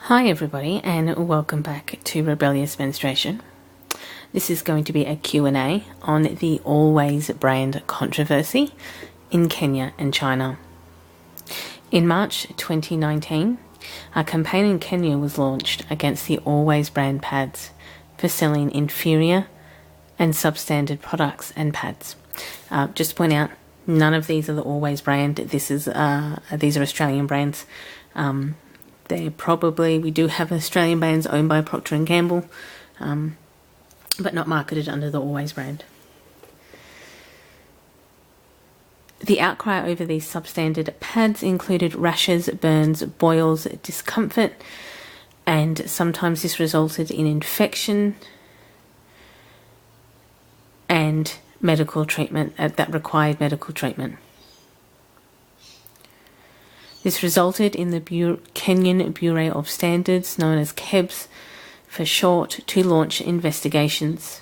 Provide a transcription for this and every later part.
Hi everybody, and welcome back to Rebellious Menstruation. This is going to be a Q&A on the Always brand controversy in Kenya and China. In March 2019, a campaign in Kenya was launched against the Always brand pads for selling inferior and substandard products and pads. Just to point out, none of these are the Always brand. These are Australian brands. We do have Australian brands owned by Proctor Gamble, but not marketed under the Always brand. The outcry over these substandard pads included rashes, burns, boils, discomfort, and sometimes this resulted in infection and medical treatment that required medical treatment. This resulted in the Kenyan Bureau of Standards, known as KEBS for short, to launch investigations.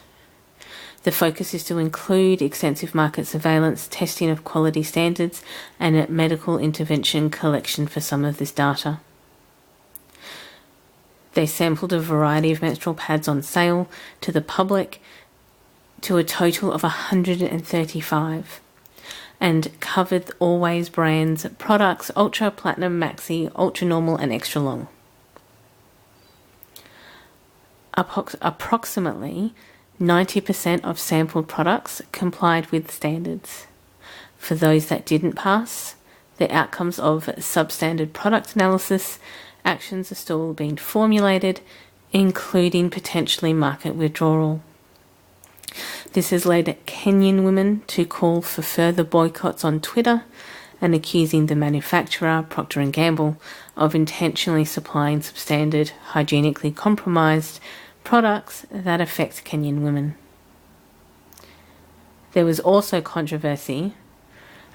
The focus is to include extensive market surveillance, testing of quality standards, and medical intervention collection for some of this data. They sampled a variety of menstrual pads on sale to the public, to a total of 135. And covered Always brands products: Ultra, Platinum, Maxi, Ultra Normal, and Extra Long. Approximately 90% of sampled products complied with standards. For those that didn't pass, the outcomes of substandard product analysis actions are still being formulated, including potentially market withdrawal. This has led Kenyan women to call for further boycotts on Twitter and accusing the manufacturer, Procter Gamble, of intentionally supplying substandard, hygienically compromised products that affect Kenyan women. There was also controversy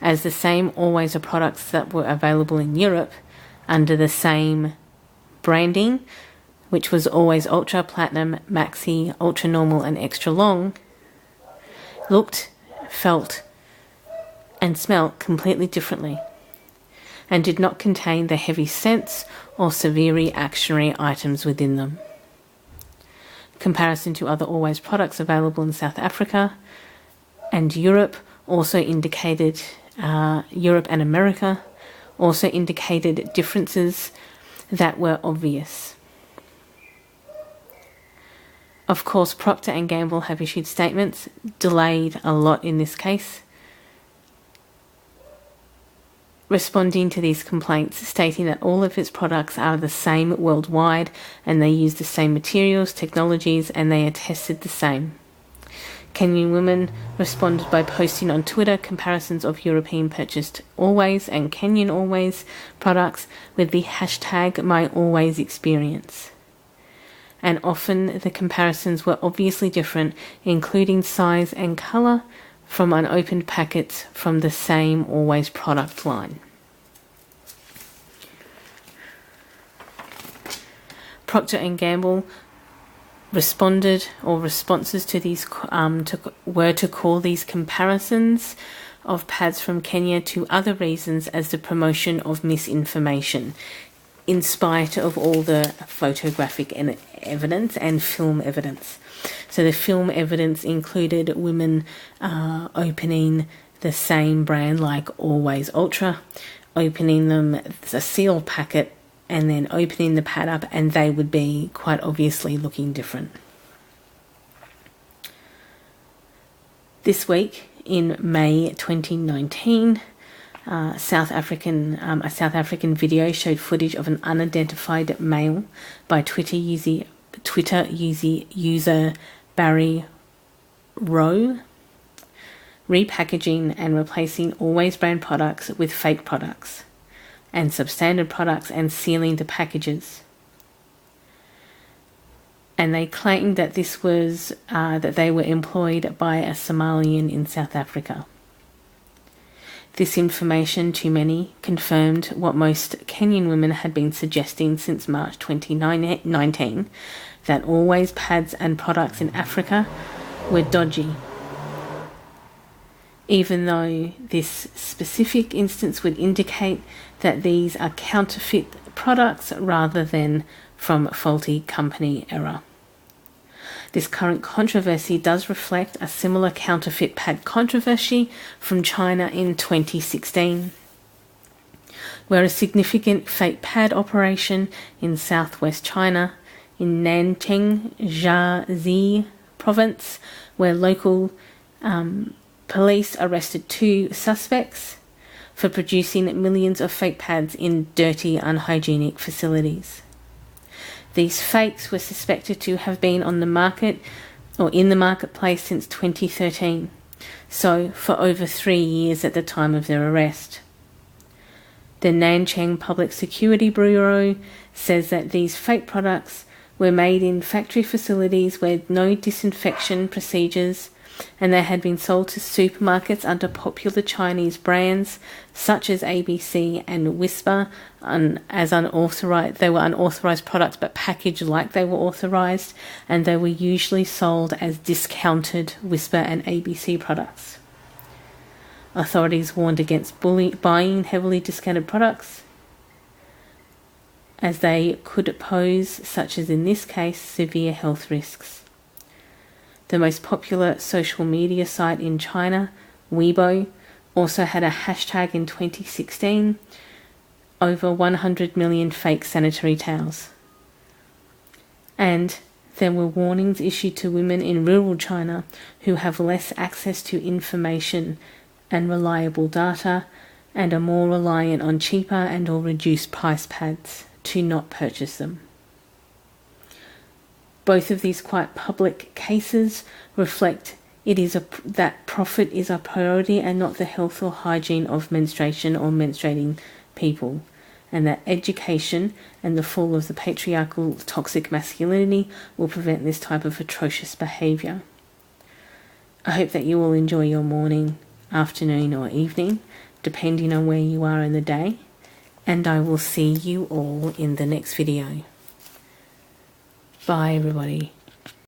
as the same Always products that were available in Europe under the same branding, which was Always Ultra, Platinum, Maxi, Ultra Normal, and Extra Long, looked, felt, and smelt completely differently, and did not contain the heavy scents or severe reactionary items within them. Comparison to other Always products available in South Africa and Europe Europe and America also indicated differences that were obvious. Of course, Procter & Gamble have issued statements, delayed a lot in this case, responding to these complaints, stating that all of its products are the same worldwide and they use the same materials, technologies, and they are tested the same. Kenyan women responded by posting on Twitter comparisons of European purchased Always and Kenyan Always products with the hashtag #MyAlwaysExperience. And often the comparisons were obviously different, including size and colour from unopened packets from the same Always product line. Procter & Gamble responses to these were to call these comparisons of pads from Kenya to other reasons as the promotion of misinformation, in spite of all the photographic evidence and film evidence. So the film evidence included women opening the same brand, like Always Ultra, opening them a sealed packet and then opening the pad up, and they would be quite obviously looking different. This week, in May 2019, a South African video showed footage of an unidentified male by Twitter user Barry Rowe repackaging and replacing Always brand products with fake products and substandard products and sealing the packages. And they claimed that this was that they were employed by a Somalian in South Africa. This information, to many, confirmed what most Kenyan women had been suggesting since March 2019, that Always pads and products in Africa were dodgy. Even though this specific instance would indicate that these are counterfeit products rather than from faulty company error. This current controversy does reflect a similar counterfeit pad controversy from China in 2016, where a significant fake pad operation in southwest China, in Nanjing, Jiaxi province, where local police arrested 2 suspects for producing millions of fake pads in dirty, unhygienic facilities. These fakes were suspected to have been on the market or in the marketplace since 2013, so for over 3 years at the time of their arrest. The Nanjing Public Security Bureau says that these fake products were made in factory facilities with no disinfection procedures, and they had been sold to supermarkets under popular Chinese brands such as ABC and Whisper as unauthorized. They were unauthorized products but packaged like they were authorized, and they were usually sold as discounted Whisper and ABC products. Authorities warned against buying heavily discounted products, as they could pose, such as in this case, severe health risks. The most popular social media site in China, Weibo, also had a hashtag in 2016, over 100 million fake sanitary towels. And there were warnings issued to women in rural China who have less access to information and reliable data and are more reliant on cheaper and or reduced price pads to not purchase them. Both of these quite public cases reflect that profit is a priority and not the health or hygiene of menstruation or menstruating people, and that education and the fall of the patriarchal toxic masculinity will prevent this type of atrocious behaviour. I hope that you will enjoy your morning, afternoon or evening, depending on where you are in the day, and I will see you all in the next video. Bye everybody.